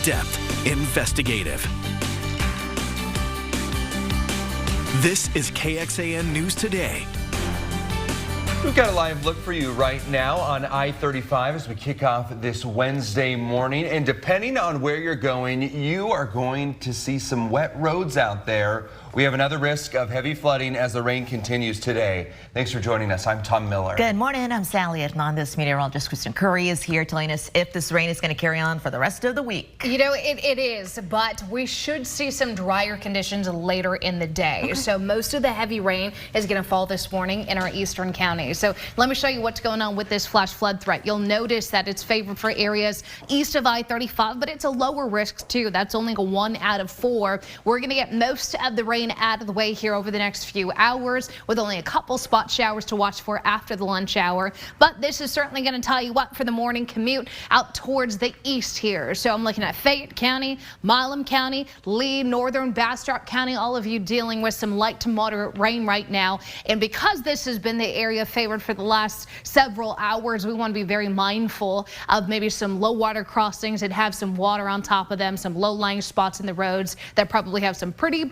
in-depth, investigative. This is KXAN News Today. We've got a live look for you right now on I-35 as we kick off this Wednesday morning. And depending on where you're going, you are going to see some wet roads out there. We have another risk of heavy flooding as the rain continues today. Thanks for joining us. I'm Tom Miller. Good morning. I'm Sally Edmond. This meteorologist Kristen Curry is here telling us if this rain is going to carry on for the rest of the week. You know, it is, but we should see some drier conditions later in the day. So most of the heavy rain is going to fall this morning in our eastern counties. So let me show you what's going on with this flash flood threat. You'll notice that it's favored for areas east of I-35, but it's a lower risk too. That's only a 1 out of 4. We're going to get most of the rain out of the way here over the next few hours with only a couple spot showers to watch for after the lunch hour. But this is certainly going to tell you what for the morning commute out towards the east here. So I'm looking at Fayette County, Milam County, Lee, Northern Bastrop County, all of you dealing with some light to moderate rain right now. And because this has been the area favored for the last several hours, we want to be very mindful of maybe some low water crossings that have some water on top of them, some low-lying spots in the roads that probably have some pretty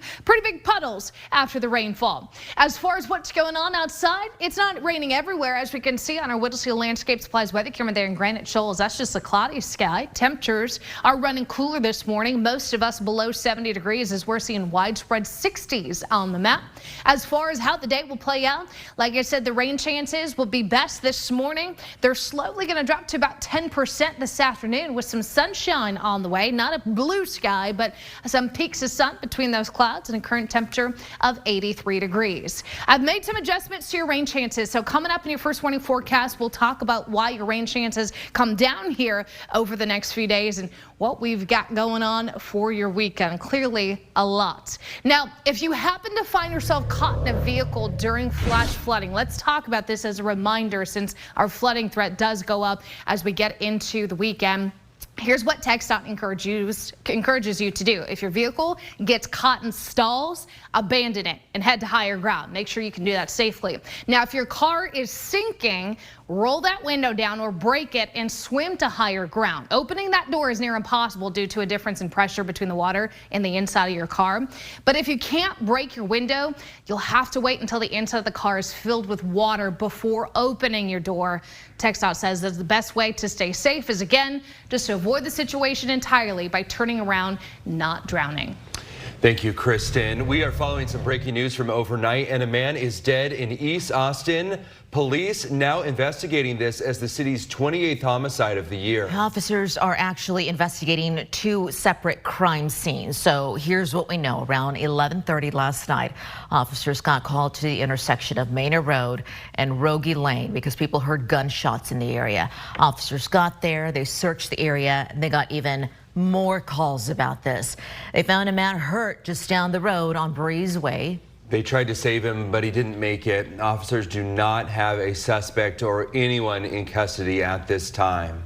big puddles after the rainfall. As far as what's going on outside, it's not raining everywhere, as we can see on our Whittlesey Landscape Supplies weather camera there in Granite Shoals. That's just a cloudy sky. Temperatures are running cooler this morning. Most of us below 70 degrees as we're seeing widespread 60s on the map. As far as how the day will play out, like I said, the rain chances will be best this morning. They're slowly going to drop to about 10% this afternoon with some sunshine on the way. Not a blue sky, but some peaks of sun between those clouds and a current temperature of 83 degrees. I've made some adjustments to your rain chances. So coming up in your first warning forecast, we'll talk about why your rain chances come down here over the next few days and what we've got going on for your weekend. Clearly a lot. Now, if you happen to find yourself caught in a vehicle during flash flooding, let's talk about this as a reminder since our flooding threat does go up as we get into the weekend. Here's what TxDOT encourages you to do. If your vehicle gets caught in stalls, abandon it and head to higher ground. Make sure you can do that safely. Now, if your car is sinking, roll that window down or break it and swim to higher ground. Opening that door is near impossible due to a difference in pressure between the water and the inside of your car. But if you can't break your window, you'll have to wait until the inside of the car is filled with water before opening your door. TxDOT says that the best way to stay safe is, again, just to avoid the situation entirely by turning around, not drowning. Thank you, Kristen. We are following some breaking news from overnight, and a man is dead in East Austin. Police now investigating this as the city's 28th homicide of the year. Officers are actually investigating 2 separate crime scenes. So here's what we know. Around 11:30 last night, officers got called to the intersection of Manor Road and Rogie Lane because people heard gunshots in the area. Officers got there, they searched the area, and they got even more calls about this. They found a man hurt just down the road on Breezeway. They tried to save him, but he didn't make it. Officers do not have a suspect or anyone in custody at this time.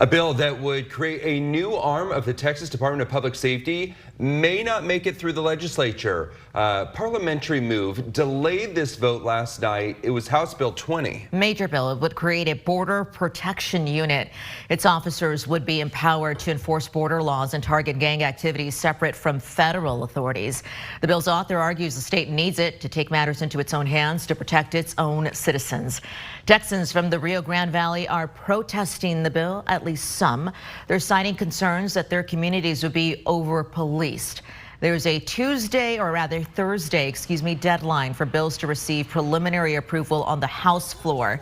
A bill that would create a new arm of the Texas Department of Public Safety may not make it through the legislature. Parliamentary move delayed this vote last night. It was House Bill 20. Major bill. It would create a border protection unit. Its officers would be empowered to enforce border laws and target gang activities separate from federal authorities. The bill's author argues the state needs it to take matters into its own hands to protect its own citizens. Texans from the Rio Grande Valley are protesting the bill, at least some. They're citing concerns that their communities would be over-policed. There's a Thursday, deadline for bills to receive preliminary approval on the House floor.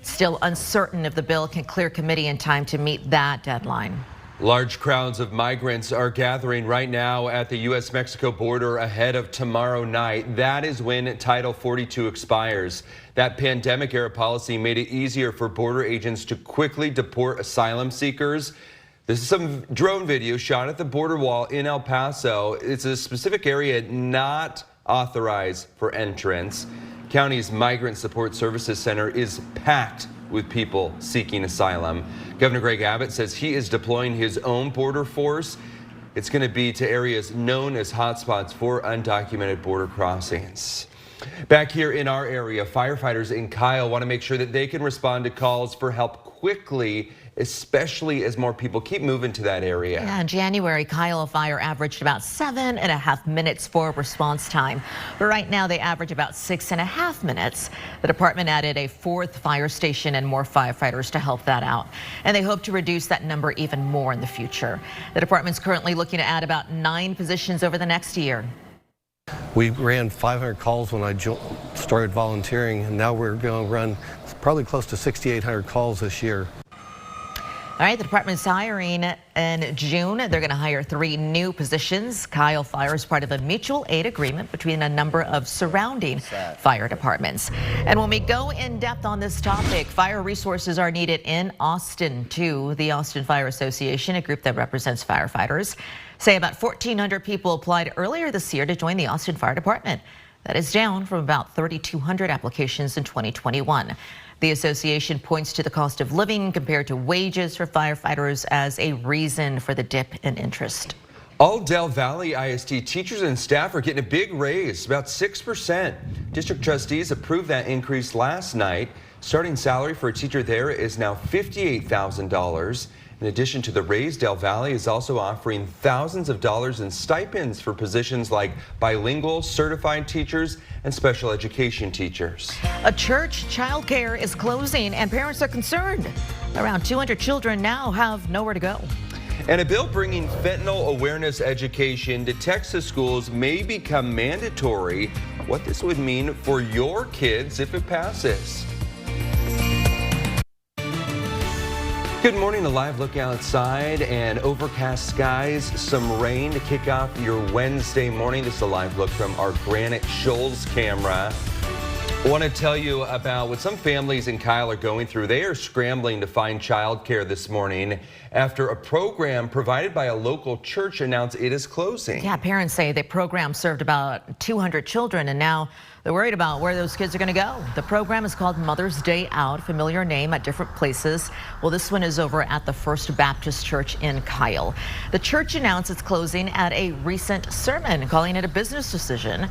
Still uncertain if the bill can clear committee in time to meet that deadline. Large crowds of migrants are gathering right now at the U.S.-Mexico border ahead of tomorrow night. That is when Title 42 expires. That pandemic-era policy made it easier for border agents to quickly deport asylum seekers. This is some drone video shot at the border wall in El Paso. It's a specific area not authorized for entrance. County's Migrant Support Services Center is packed with people seeking asylum. Governor Greg Abbott says he is deploying his own border force. It's going to be to areas known as hotspots for undocumented border crossings. Back here in our area, firefighters in Kyle want to make sure that they can respond to calls for help quickly especially as more people keep moving to that area. Yeah, in January, Kyle fire averaged about 7.5 minutes for response time. But right now they average about 6.5 minutes. The department added a 4th fire station and more firefighters to help that out. And they hope to reduce that number even more in the future. The department's currently looking to add about 9 positions over the next year. We ran 500 calls when I started volunteering, and now we're going to run probably close to 6,800 calls this year. All right, the department's hiring in June. They're going to hire 3 new positions. Kyle Fire is part of a mutual aid agreement between a number of surrounding fire departments. And when we go in depth on this topic, fire resources are needed in Austin too. The Austin Fire Association, a group that represents firefighters, say about 1,400 people applied earlier this year to join the Austin Fire Department. That is down from about 3,200 applications in 2021. The association points to the cost of living compared to wages for firefighters as a reason for the dip in interest. All Del Valley ISD teachers and staff are getting a big raise, about 6%. District trustees approved that increase last night. Starting salary for a teacher there is now $58,000. In addition to the raise, Del Valley is also offering thousands of dollars in stipends for positions like bilingual, certified teachers, and special education teachers. A church childcare is closing and parents are concerned. Around 200 children now have nowhere to go. And a bill bringing fentanyl awareness education to Texas schools may become mandatory. What this would mean for your kids if it passes. Good morning, a live look outside and overcast skies, some rain to kick off your Wednesday morning. This is a live look from our Granite Shoals camera. I want to tell you about what some families in Kyle are going through. They are scrambling to find childcare this morning after a program provided by a local church announced it is closing. Yeah, parents say the program served about 200 children and now they're worried about where those kids are going to go. The program is called Mother's Day Out, familiar name at different places. Well, this one is over at the First Baptist Church in Kyle. The church announced its closing at a recent sermon, calling it a business decision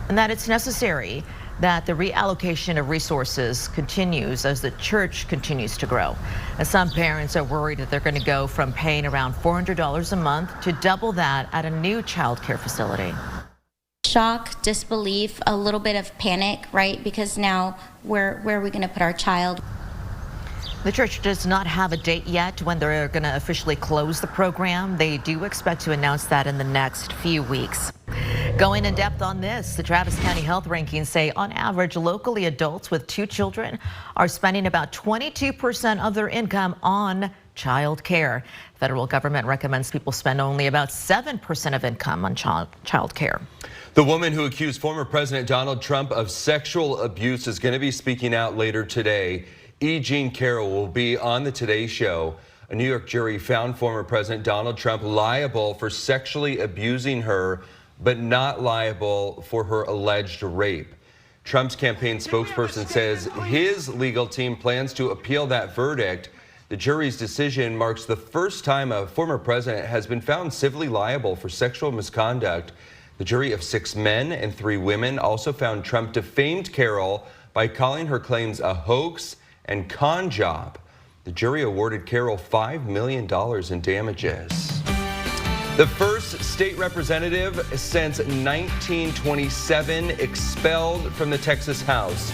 and that it's necessary that the reallocation of resources continues as the church continues to grow. And some parents are worried that they're going to go from paying around $400 a month to double that at a new child care facility. Shock, disbelief, a little bit of panic, right? Because now where are we going to put our child? The church does not have a date yet when they're going to officially close the program. They do expect to announce that in the next few weeks. Going in depth on this, the Travis County Health Rankings say on average, locally adults with 2 children are spending about 22% of their income on child care. Federal government recommends people spend only about 7% of income on child care. The woman who accused former President Donald Trump of sexual abuse is going to be speaking out later today. E. Jean Carroll will be on the Today Show. A New York jury found former President Donald Trump liable for sexually abusing her, but not liable for her alleged rape. Trump's campaign spokesperson says his legal team plans to appeal that verdict. The jury's decision marks the first time a former president has been found civilly liable for sexual misconduct. The jury of 6 men and 3 women also found Trump defamed Carroll by calling her claims a hoax and con job. The jury awarded Carroll $5 million in damages. The first state representative since 1927 expelled from the Texas House,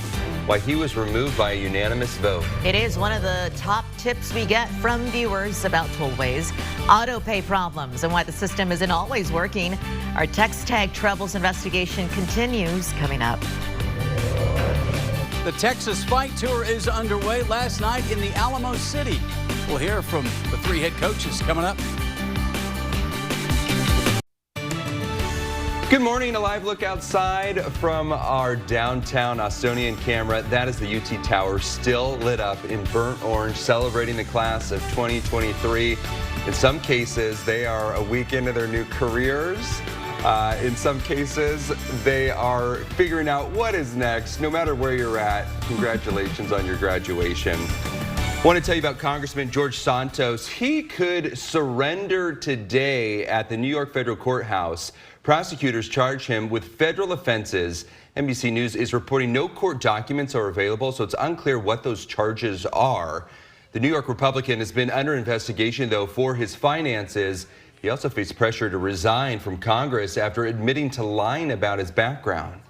why he was removed by a unanimous vote. It is one of the top tips we get from viewers about tollways, auto pay problems, and why the system isn't always working. Our text tag troubles investigation continues coming up. The Texas Fight Tour is underway last night in the Alamo City. We'll hear from the 3 head coaches coming up. Good morning, a live look outside from our downtown Austonian camera. That is the UT Tower, still lit up in burnt orange, celebrating the class of 2023. In some cases, they are a week into their new careers. In some cases, they are figuring out what is next. No matter where you're at, congratulations on your graduation. I want to tell you about Congressman George Santos. He could surrender today at the New York Federal Courthouse. Prosecutors charge him with federal offenses. NBC News is reporting no court documents are available, so it's unclear what those charges are. The New York Republican has been under investigation, though, for his finances. He also faced pressure to resign from Congress after admitting to lying about his background.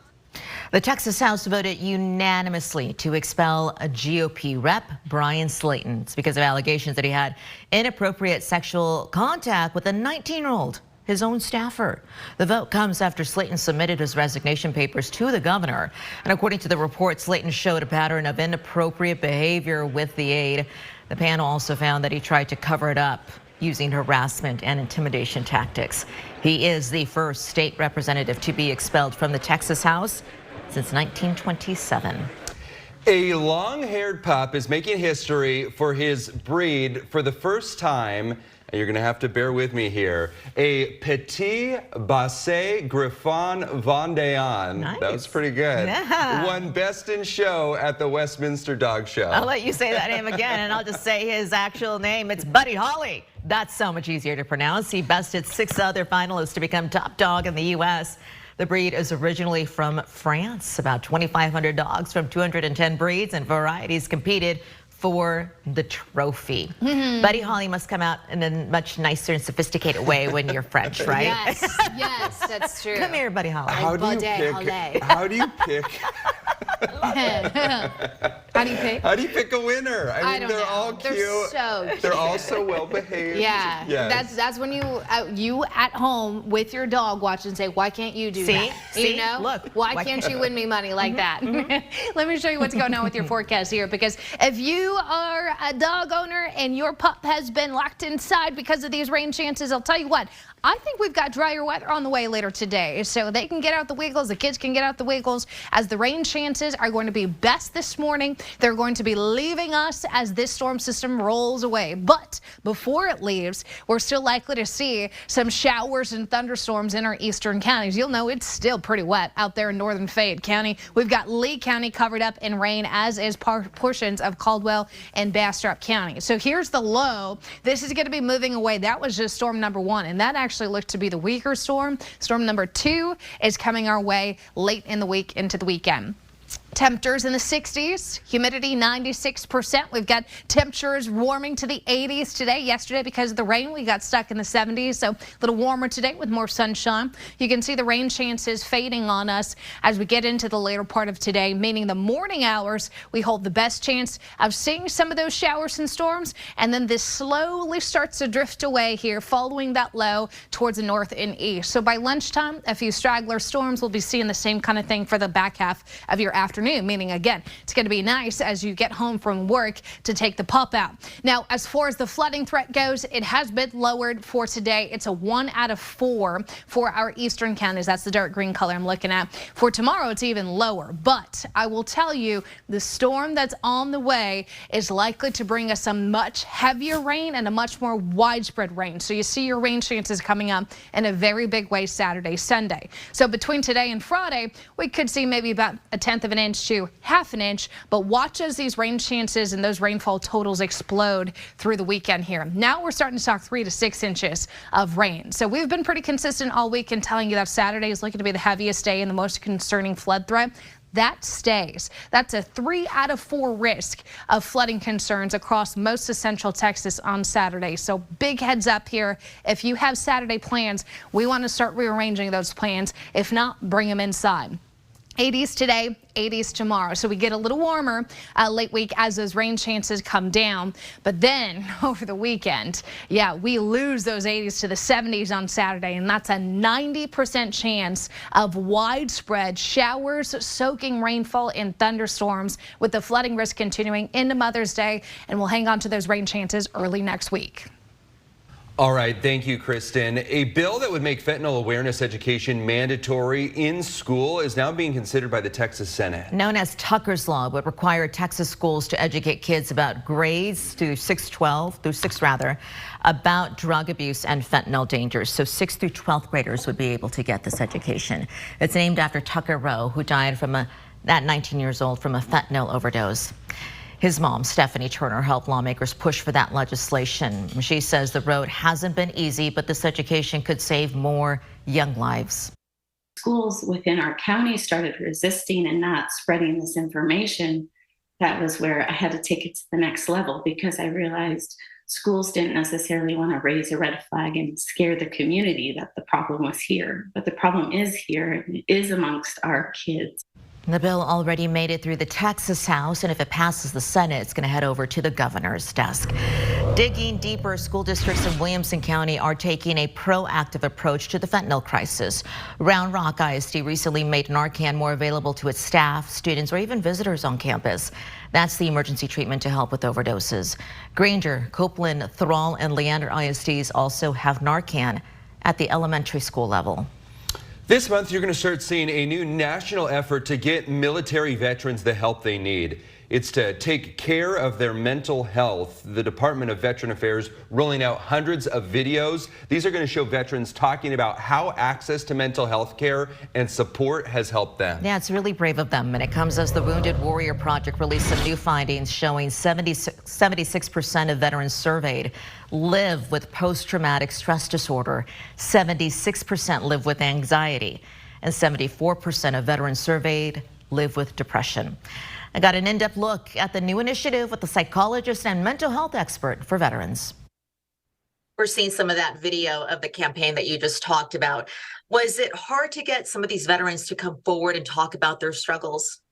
The Texas House voted unanimously to expel a GOP rep, Brian Slayton. It's because of allegations that he had inappropriate sexual contact with a 19-year-old, his own staffer. The vote comes after Slayton submitted his resignation papers to the governor. And according to the report, Slayton showed a pattern of inappropriate behavior with the aide. The panel also found that he tried to cover it up using harassment and intimidation tactics. He is the first state representative to be expelled from the Texas House since 1927. A long-haired pup is making history for his breed for the first time. And you're going to have to bear with me here. A Petit Basset Griffon Vendéen. Nice. That was pretty good. Yeah. Won Best in Show at the Westminster Dog Show. I'll let you say that name again, and I'll just say his actual name. It's Buddy Holly. That's so much easier to pronounce. He bested 6 other finalists to become top dog in the U.S. The breed is originally from France. About 2,500 dogs from 210 breeds and varieties competed for the trophy. Buddy Holly must come out in a much nicer and sophisticated way when you're French, right? Yes, yes, that's true. Come here, Buddy Holly. How do you pick? How do you pick? How do you pick a winner? I mean, they're all cute. They're so cute. They're all so well behaved. Yeah, yes. that's when you at home with your dog watch and say, why can't you do that? See? You know, Look, why can't you win me money like that? Let me show you what's going on with your forecast here, because if you are a dog owner and your pup has been locked inside because of these rain chances, I'll tell you what, I think we've got drier weather on the way later today, so they can get out the wiggles, the kids can get out the wiggles, as the rain chances are going to be best this morning. They're going to be leaving us as this storm system rolls away. But before it leaves, we're still likely to see some showers and thunderstorms in our eastern counties. You'll know it's still pretty wet out there in northern Fayette County. We've got Lee County covered up in rain, as is portions of Caldwell and Bastrop County. So here's the low. This is going to be moving away. That was just storm number 1, and that actually looked to be the weaker storm. Storm number 2 is coming our way late in the week into the weekend. Temperatures in the 60s, humidity 96%. We've got temperatures warming to the 80s today. Yesterday, because of the rain, we got stuck in the 70s, so a little warmer today with more sunshine. You can see the rain chances fading on us as we get into the later part of today, meaning the morning hours, we hold the best chance of seeing some of those showers and storms, and then this slowly starts to drift away here, following that low towards the north and east. So by lunchtime, a few straggler storms. We'll be seeing the same kind of thing for the back half of your afternoon, meaning again, it's going to be nice as you get home from work to take the pup out. Now, as far as the flooding threat goes, it has been lowered for today. It's a 1 out of 4 for our eastern counties. That's the dark green color I'm looking at. For tomorrow, it's even lower. But I will tell you, the storm that's on the way is likely to bring us some much heavier rain and a much more widespread rain. So you see your rain chances coming up in a very big way Saturday, Sunday. So between today and Friday, we could see maybe about 1/10 of an inch to 1/2 an inch, but watch as these rain chances and those rainfall totals explode through the weekend here. Now we're starting to talk 3 to 6 inches of rain. So we've been pretty consistent all week in telling you that Saturday is looking to be the heaviest day and the most concerning flood threat. That stays. That's a 3 out of 4 risk of flooding concerns across most of Central Texas on Saturday. So big heads up here. If you have Saturday plans, we want to start rearranging those plans. If not, bring them inside. 80s today, 80s tomorrow. So we get a little warmer late week as those rain chances come down. But then over the weekend, yeah, we lose those 80s to the 70s on Saturday. And that's a 90% chance of widespread showers, soaking rainfall and thunderstorms, with the flooding risk continuing into Mother's Day. And we'll hang on to those rain chances early next week. All right, thank you, Kristen. A bill that would make fentanyl awareness education mandatory in school is now being considered by the Texas Senate. Known as Tucker's Law, would require Texas schools to educate kids about grades through 6 about drug abuse and fentanyl dangers. So 6th through 12th graders would be able to get this education. It's named after Tucker Rowe, who died from at 19 years old from a fentanyl overdose. His mom, Stephanie Turner, helped lawmakers push for that legislation. She says the road hasn't been easy, but this education could save more young lives. Schools within our county started resisting and not spreading this information that was where I had to take it to the next level, because I realized schools didn't necessarily want to raise a red flag and scare the community that the problem was here. But the problem is here, and it is amongst our kids. The bill already made it through the Texas House, and if it passes the Senate, it's going to head over to the governor's desk. Digging deeper, school districts in Williamson County are taking a proactive approach to the fentanyl crisis. Round Rock ISD recently made Narcan more available to its staff, students, or even visitors on campus. That's the emergency treatment to help with overdoses. Granger, Copeland, Thrall, and Leander ISDs also have Narcan at the elementary school level. This month, you're going to start seeing a new national effort to get military veterans the help they need. It's to take care of their mental health. The Department of Veteran Affairs rolling out hundreds of videos. These are going to show veterans talking about how access to mental health care and support has helped them. Yeah, it's really brave of them. And it comes as the Wounded Warrior Project released some new findings showing 76% of veterans surveyed live with post-traumatic stress disorder. 76% live with anxiety. And 74% of veterans surveyed live with depression. I got an in-depth look at the new initiative with the psychologist and mental health expert for veterans. We're seeing some of that video of the campaign that you just talked about. Was it hard to get some of these veterans to come forward and talk about their struggles?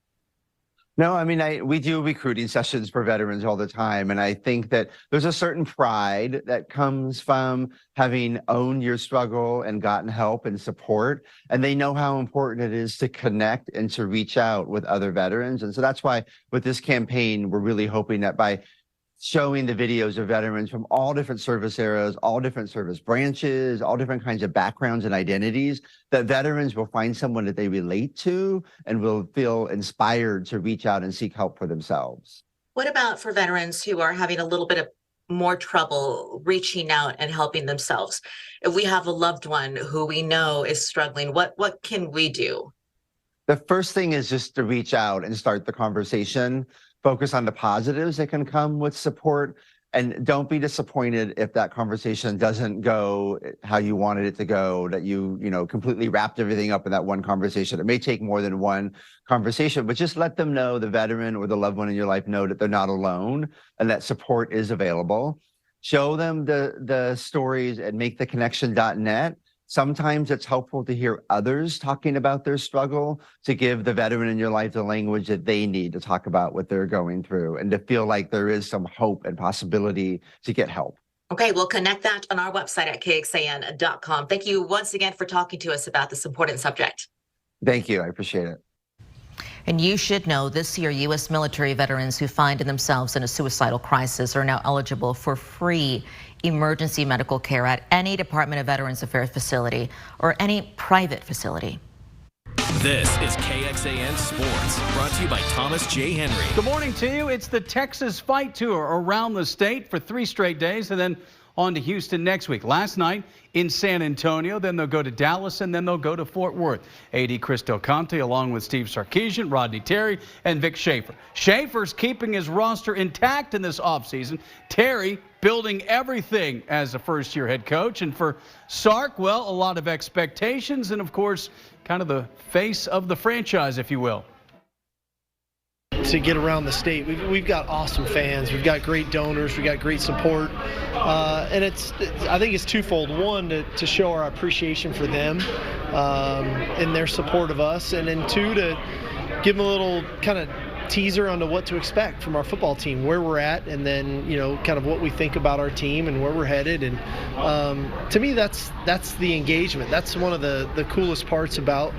No, I mean, we do recruiting sessions for veterans all the time. And I think that there's a certain pride that comes from having owned your struggle and gotten help and support. And they know how important it is to connect and to reach out with other veterans. And so that's why with this campaign, we're really hoping that by showing the videos of veterans from all different service eras, all different service branches, all different kinds of backgrounds and identities, that veterans will find someone that they relate to and will feel inspired to reach out and seek help for themselves. What about for veterans who are having a little bit of more trouble reaching out and helping themselves? If we have a loved one who we know is struggling, what can we do? The first thing is just to reach out and start the conversation. Focus on the positives that can come with support, and don't be disappointed if that conversation doesn't go how you wanted it to go, that you completely wrapped everything up in that one conversation. It may take more than one conversation, but just let them know, the veteran or the loved one in your life, know that they're not alone and that support is available. Show them the stories at maketheconnection.net. Sometimes it's helpful to hear others talking about their struggle, to give the veteran in your life the language that they need to talk about what they're going through and to feel like there is some hope and possibility to get help. Okay, we'll connect that on our website at KXAN.com. Thank you once again for talking to us about this important subject. Thank you. I appreciate it. And you should know this year, U.S. military veterans who find themselves in a suicidal crisis are now eligible for free emergency medical care at any Department of Veterans Affairs facility or any private facility. This is KXAN Sports, brought to you by Thomas J. Henry. Good morning to you. It's the Texas Fight Tour around the state for 3 straight days, and then on to Houston next week. Last night in San Antonio, then they'll go to Dallas, and then they'll go to Fort Worth. AD Chris Del Conte, along with Steve Sarkisian, Rodney Terry, and Vic Schaefer. Schaefer's keeping his roster intact in this offseason. Terry building everything as a first-year head coach. And for Sark, well, a lot of expectations and, of course, kind of the face of the franchise, if you will. To get around the state, we've got awesome fans, we've got great donors, we've got great support, and I think it's twofold. One, to show our appreciation for them and their support of us, and then 2, to give them a little kind of teaser onto what to expect from our football team, where we're at, and then kind of what we think about our team and where we're headed. And to me, that's the engagement. That's one of the coolest parts about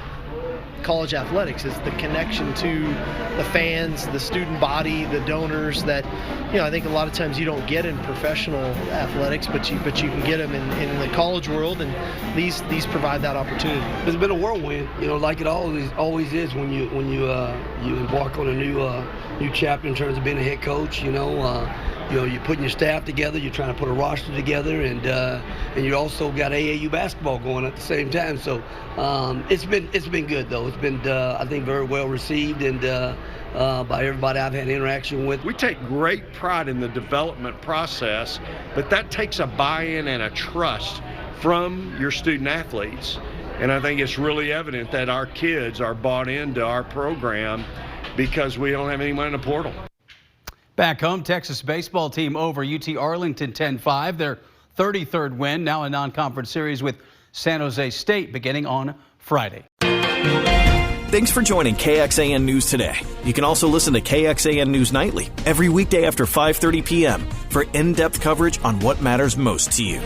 college athletics, is the connection to the fans, the student body, the donors that I think a lot of times you don't get in professional athletics, but you can get them in the college world, and these provide that opportunity. It's been a whirlwind, like it always is when you embark on a new chapter in terms of being a head coach. You're putting your staff together, you're trying to put a roster together, and you also got AAU basketball going at the same time. So it's been good, though. It's been I think very well received, and by everybody I've had interaction with. We take great pride in the development process, but that takes a buy-in and a trust from your student athletes. And I think it's really evident that our kids are bought into our program because we don't have anyone in the portal. Back home, Texas baseball team over UT Arlington 10-5. Their 33rd win, now a non-conference series with San Jose State beginning on Friday. Thanks for joining KXAN News today. You can also listen to KXAN News Nightly every weekday after 5:30 p.m. for in-depth coverage on what matters most to you.